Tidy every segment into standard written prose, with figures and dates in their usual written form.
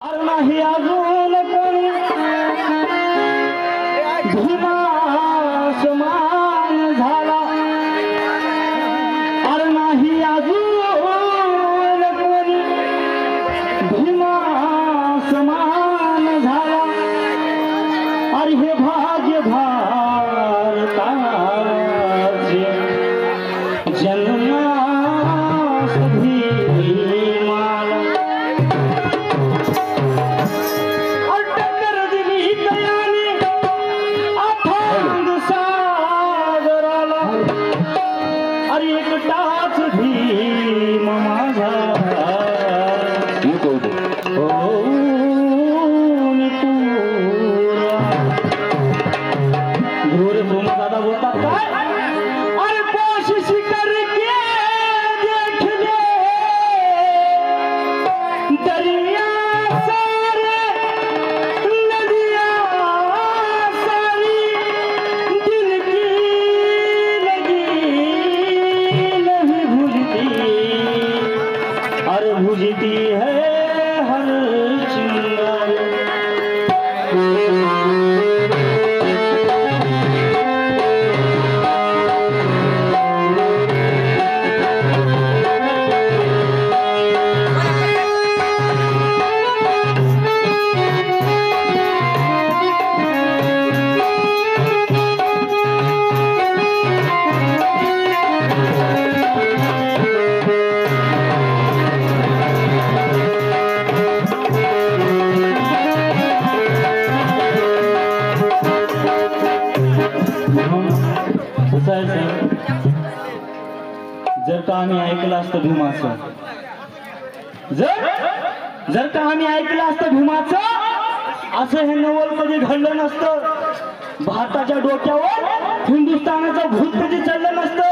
अरे नाही अजून कोणी भीमा समान झाला, अरे नाही अजून कोणी भीमा समान झाला, अरे हे भाग्य भारताचे जन्मास भीमाला. एकटाच भीम माझा धूर तुम दादा बोलतात काय. अरे कोशिश करके देख ले दरिया सारे नदिया सारी दिल की लगी बुझती है हर चिंगार. जर का आम्ही ऐकलं असतं भीमाचं, जर का आम्ही ऐकलं असतं भीमाचं, असं हे नवल कधी घडलं नसतं. भारताच्या डोक्यावर हिंदुस्थानाचं भूत कधी चढलं नसतं.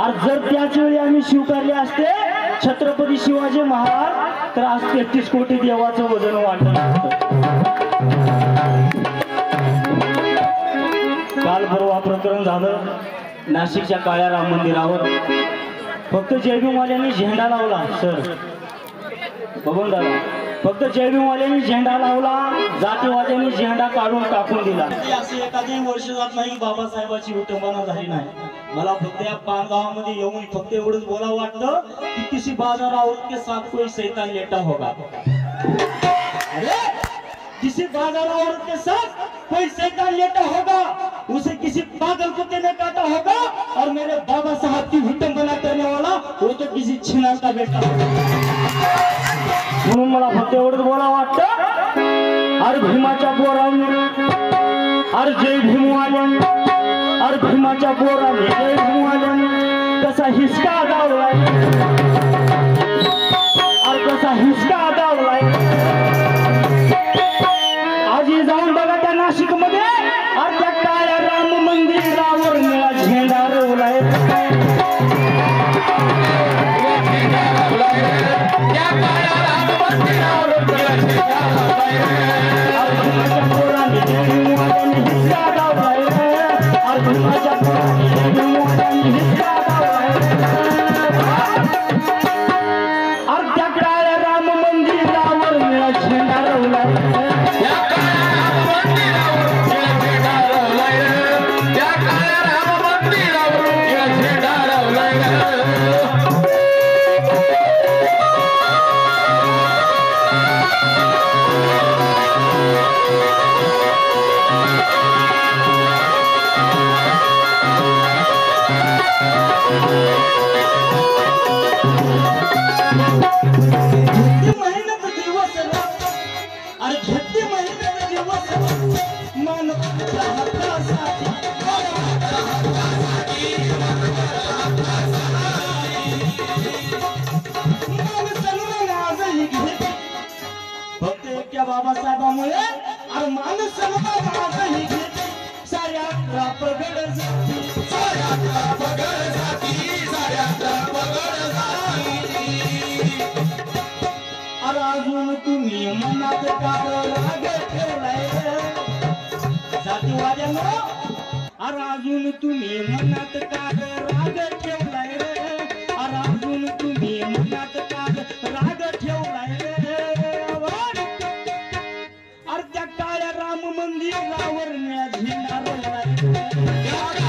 आणि जर त्याच वेळी आम्ही स्वीकारले असते छत्रपती शिवाजी महाराज, तर आज 33 कोटी देवाचं वजन वाटलं नसतं. काल परवा प्रकरण झालं नाशिकच्या काळ्या राम मंदिरावर. फक्त जयभीमवाल्यांनी झेंडा लावला सर, बघून दादा, फक्त जयभीमवाल्यांनी झेंडा लावला, जातीवाद्यांनी झेंडा काढून टाकून दिला. असे एखादी वर्ष जात नाही बाबासाहेबांची विटंबना झाली नाही. मला फक्त या पानगावामध्ये येऊन फक्त एवढंच बोलावं वाटतं की किसी बाजार औरत के साथ कोई शैतान लेटा होगा. अरे किसी बाजार औरत के साथ कोई शैतान लेटा होगा, उसे किसी पागल कुत्ते ने काटा होगा, और मेरे बाबा साहब की विटंबना करने वाला वो तो किसी छिनार का बेटा होगा. म्हणून मला फक्त एवढंच बोलावं वाटतं. अरे भीमाच्या पोरांनी, अरे जय भीमवाल्यांनी, अरे भीमाच्या पोरांनी, जय भीमवाल्यांनी कसा हिसका दावलाय, अरे कसा हिसका दावलाय. आजी जाऊन बघा त्या नाशिक मध्ये, अरे त्या काळ्या राम मंदिरावर निळा झेंडा रोवलाय. बाबासाहेबांमुळे अरे माणूस साऱ्या पगड अरे अजून तुम्ही मनात कार राग ठेवलाय जातीवाद्यांनो, अरे अजून तुम्ही मनात कार राग ठेवलाय, अरे अजून तुम्ही मनात कार राग ठेवलाय. ध्वजावर झेंडा रोवलाय